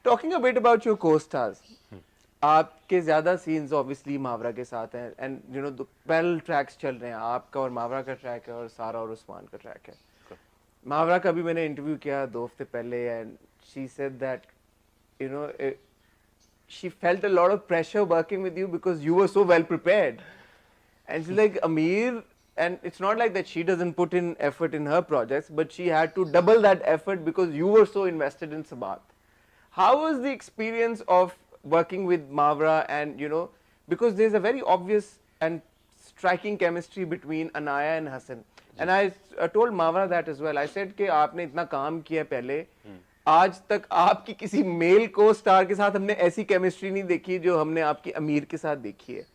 Talking a bit about your co-stars, आपके ज्यादा scenes obviously मावरा के साथ हैं and you know parallel tracks चल रहे हैं, आपका और मावरा का ट्रैक है और सारा और उस्मान का ट्रैक है. मावरा का भी मैंने इंटरव्यू किया 2 हफ्ते पहले and she said that you know she felt a lot of pressure working with you because you were so well prepared. And she's like, Amir, and it's not like that she doesn't put in effort in her projects, but she had to double that effort because you were so invested in Sabath. How was the experience of working with Mavra and, you know, because there's a very obvious and striking chemistry between Anaya and Hassan. And I told Mavra that as well. I said कि आपने इतना काम किया पहले, आज तक आपकी किसी मेल को स्टार के साथ हमने ऐसी केमिस्ट्री नहीं देखी जो हमने आपकी अमीर के साथ देखी है.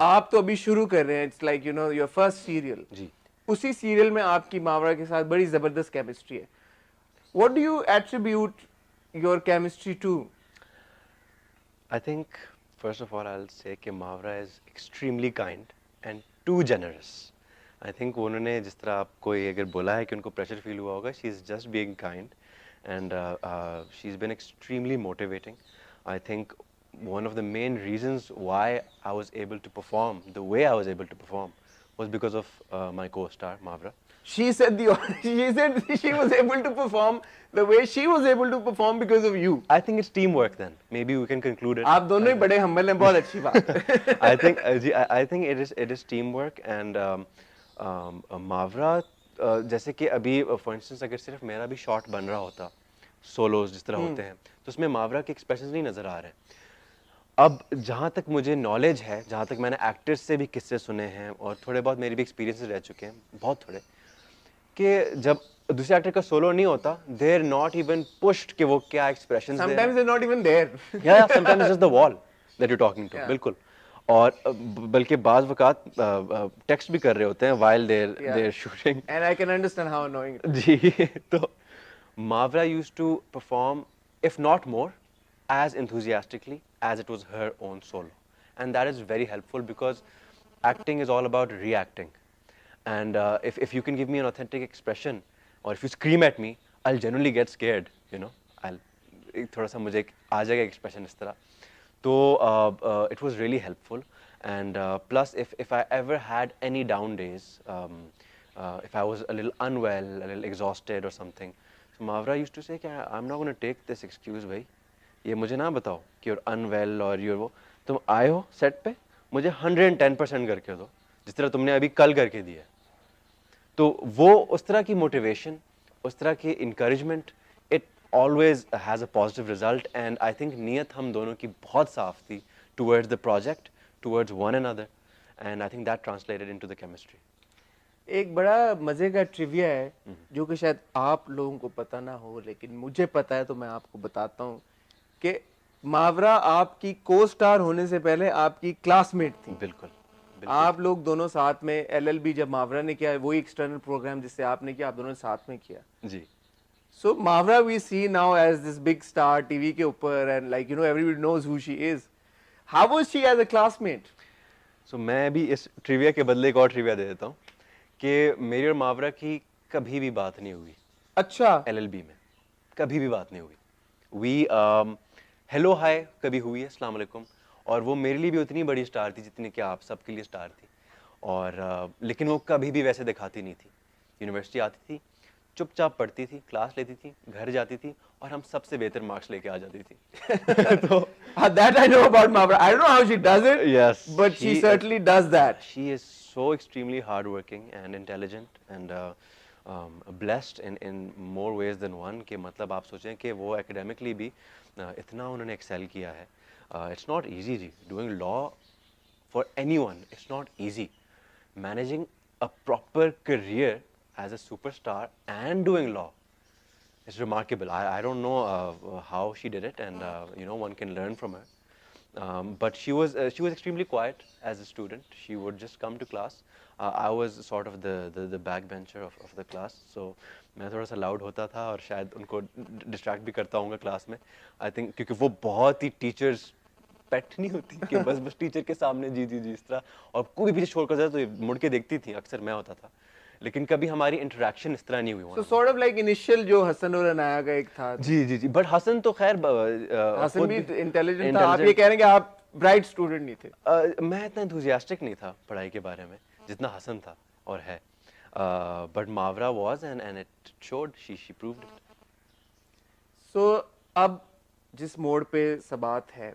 आप तो अभी शुरू कर रहे हैं, it's like you know your first serial जी. उसी सीरियल में आपकी मावरा के साथ बड़ी जबरदस्त केमिस्ट्री है. What do you attribute your chemistry to? I think first of all I will say कि Mawra is extremely kind and too generous. I think उन्होंने जिस तरह आपको अगर बोला है कि उनको प्रेशर फील हुआ होगा, she is just being kind and she's been extremely motivating. I think one of the main reasons why I was able to perform the way I was able to perform was because of my co-star Mavra. She said she was able to perform the way she was able to perform because of you. I think it's teamwork then. Maybe we can conclude it. आप दोनों ही बड़े humble हैं, बहुत अच्छी बात. I think it is teamwork and Mavra जैसे कि अभी फॉर इंस्टेंस अगर सिर्फ मेरा भी शॉट बन रहा होता सोलोज जिस तरह होते हैं तो उसमें मावरा के एक्सप्रेशंस नहीं नज़र आ रहे. अब जहाँ तक मुझे नॉलेज है, जहाँ तक मैंने एक्टर्स से भी किस्से सुने हैं और थोड़े बहुत मेरे भी एक्सपीरियंसेस रह चुके हैं, बहुत थोड़े, कि जब दूसरे एक्टर का सोलो नहीं होता, they are not even pushed कि वो क्या एक्सप्रेशंस दे. Sometimes they are not even there. या sometimes it's just the wall that you talking to. बिल्कुल. और बल्कि बाज़ वक़ात टेक्स्ट भी कर रहे होते हैं while they're shooting. And I can understand how annoying it is. जी. तो Mavra used to perform, if not more, as enthusiastically as it was her own solo, and that is very helpful because acting is all about reacting. And if you can give me an authentic expression, or if you scream at me, I'll genuinely get scared. You know, थोड़ा सा मुझे आ जाएगा expression इस तरह. So it was really helpful, and plus if I ever had any down days, if I was a little unwell, a little exhausted or something, so Mavra used to say कि I'm not going to take this excuse भाई, ये मुझे ना बताओ कि you're unwell or you're वो, तुम आए हो सेट पे, मुझे 110% करके दो जिस तरह तुमने अभी कल करके दिया. तो वो उस तरह की मोटिवेशन, उस तरह की encouragement, always has a positive result, and I think नीयत हम दोनों की बहुत साफ थी towards the project, towards one another, and I think that translated into the chemistry. एक बड़ा मजे का ट्रिविया है जो कि शायद आप लोगों को पता ना हो, लेकिन मुझे पता है तो मैं आपको बताता हूँ कि मावरा आपकी को स्टार होने से पहले आपकी क्लासमेट थी. बिल्कुल. आप लोग दोनों साथ में LLB जब मावरा ने किया, वही एक्सटर्नल प्रोग्राम जिससे आपने किया, आप दोनों ने साथ में किया जी. So Mavra we see now as this big star TV के ऊपर, and like you know everybody knows who she is. How was she as a classmate? So मैं भी इस ट्रिविया के बदले एक और ट्रिविया दे देता हूँ कि मेरी और मावरा की कभी भी बात नहीं हुई. अच्छा. LLB में कभी भी बात नहीं हुई. We हेलो हाय कभी हुई है, अस्सलाम वालेकुम, और वो मेरे लिए भी उतनी बड़ी स्टार थी जितनी कि आप सबके लिए स्टार थी, और लेकिन वो कभी भी वैसे दिखाती नहीं थी. यूनिवर्सिटी आती थी, चुपचाप पढ़ती थी, क्लास लेती थी, घर जाती थी और हम सबसे बेहतर मार्क्स लेके आ जाती थी. तो that I know about Mavra. I don't know how she does it. Yes, but she certainly does that. She is so extremely hardworking and intelligent and blessed in more ways than one. कि मतलब आप सोचें कि वो academically भी इतना उन्होंने excel किया है. It's not easy ji. Doing law for anyone, it's not easy. Managing a proper career as a superstar and doing law is remarkable. I don't know how she did it, and you know, one can learn from her. But she was extremely quiet as a student. She would just come to class. I was sort of the backbencher of the class, so मैं थोड़ा सा loud होता था और शायद उनको distract भी करता हूँगा class में. I think क्योंकि वो बहुत ही teachers पेट नहीं होती कि बस टीचर के सामने जी इस तरह, और कोई भी पीछे छोड़ कर जाए तो मुड़ के देखती थी. अक्सर मैं होता था. लेकिन कभी हमारी इंटरेक्शन इस तरह नहीं हुई So sort of like initial जो हसन और अनाया का एक था, जी जी जी, बट हसन तो खैर हसन भी इंटेलिजेंट था, आप ये intelligent- कह रहे हैं कि आप ब्राइट स्टूडेंट नहीं थे। मैं इतना enthusiastic नहीं था पढ़ाई के बारे में जितना हसन था और है, but Mawra was and it showed, she proved it. So अब जिस मोड़ पे सबात है,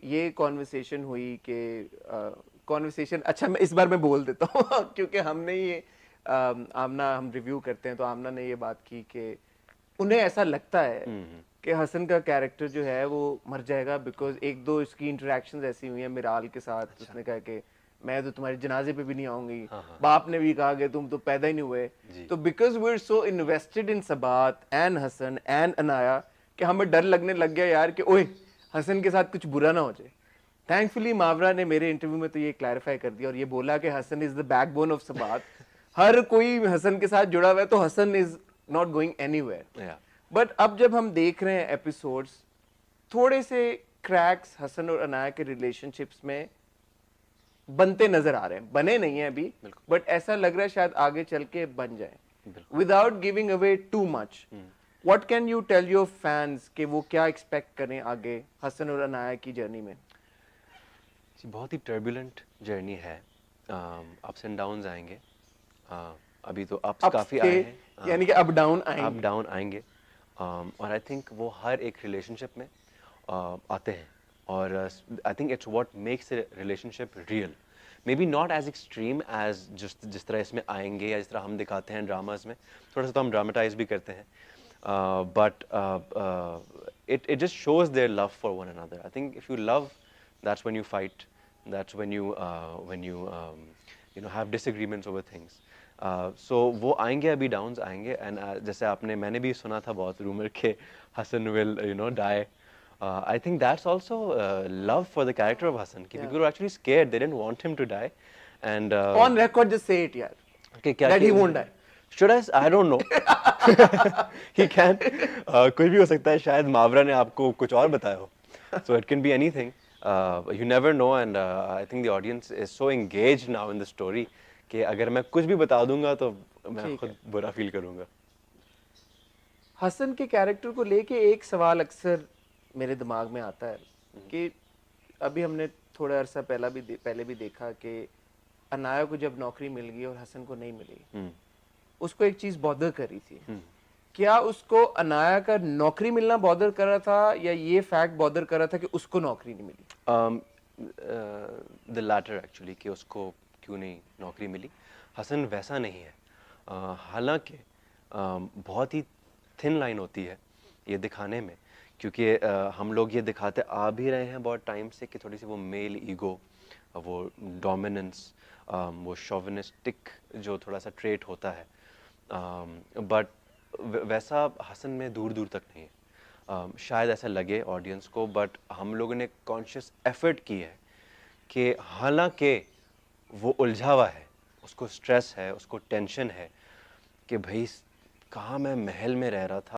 ये कॉन्वर्सेशन हुई कि कॉन्वर्सेशन, अच्छा मैं इस बार मैं बोल देता हूँ क्योंकि हमने ये आमना, हम रिव्यू करते हैं तो आमना ने ये बात की कि उन्हें ऐसा लगता है कि हसन का कैरेक्टर जो है वो मर जाएगा, बिकॉज एक दो इसकी इंटरेक्शंस ऐसी हुई हैं मिराल के साथ। अच्छा। उसने कहा कि मैं तो तुम्हारे जनाजे पे भी नहीं आऊंगी, हाँ। बाप ने भी कहा कि तुम तो पैदा ही नहीं हुए। जी। तो because we are so invested in Sabat and Hasan and Anaya कि हमें डर लगने लग गया यार कि ओए हसन के साथ कुछ बुरा ना हो जाए। थैंकफुली मावरा ने मेरे इंटरव्यू में तो ये क्लैरिफाई कर दिया और ये बोला कि Hasan is the backbone of Sabat. हर कोई हसन के साथ जुड़ा हुआ है, तो Hasan is not going anywhere. Yeah. But अब जब हम देख रहे हैं एपिसोड्स, थोड़े से क्रैक्स हसन और अनाया के रिलेशनशिप्स में बनते नजर आ रहे हैं। बने नहीं हैं अभी, बट ऐसा लग रहा है शायद आगे चल के बन जाए, without giving away too much. What can you tell your fans कि वो क्या एक्सपेक्ट करें आगे हसन और अनाया की जर्नी में? जी, बहुत ही टर्बुलेंट जर्नी है, अप्स एंड डाउन्स आएंगे। अभी तो अप्स Ups काफ़ी थे, आए हैं, यानी कि अप डाउन अप आएंगे। डाउन आएंगे, और आई थिंक वो हर एक रिलेशनशिप में आते हैं, और I think it's what makes a relationship real. May be not as extreme as जिस तरह इसमें आएंगे या जिस तरह हम दिखाते हैं ड्रामाज में, थोड़ा सा तो हम ड्रामेटाइज भी करते हैं, but it just shows their love for one another. I think if you love, that's when you fight, that's when you have disagreements over things. So वो आएंगे, अभी डाउन्स आएंगे, एंड जैसे मैंने भी सुना था बहुत रूमर के Hasan will die. I think that's also love for the character of Hassan. कि people were actually scared, they didn't want him to die, and on record just say it यार, कि क्या that he won't die. Should I don't know. He can. कुछ भी हो सकता है, शायद मावरा ने आपको कुछ और बताया हो. So it can be anything. You never know, and I think the audience is so engaged now in the story कि अगर मैं कुछ भी बता दूंगा तो मैं खुद बुरा फील करूंगा। हसन के कैरेक्टर को लेके एक सवाल अक्सर मेरे दिमाग में आता है कि अभी हमने थोड़ा अरसा पहले भी देखा कि अनाया को जब नौकरी मिल गई और हसन को नहीं मिली, उसको एक चीज बॉदर कर रही थी। क्या उसको अनाया का नौकरी मिलना बॉदर कर रहा था, या ये फैक्ट बॉदर कर रहा था कि उसको नौकरी नहीं मिली? द लैटर एक्चुअली, कि उसको क्यों नहीं नौकरी मिली। हसन वैसा नहीं है, हालांकि बहुत ही थिन लाइन होती है ये दिखाने में, क्योंकि हम लोग ये दिखाते आ भी रहे हैं बहुत टाइम से कि थोड़ी सी वो मेल ईगो, वो डोमिनेंस, वो शोविनिस्टिक जो थोड़ा सा ट्रेट होता है, बट वैसा हसन में दूर दूर तक नहीं है। शायद ऐसा लगे ऑडियंस को, बट हम लोगों ने कॉन्शियस एफर्ट की है कि हालांकि वो उलझा हुआ है, उसको स्ट्रेस है, उसको टेंशन है कि भाई कहाँ मैं महल में रह रहा था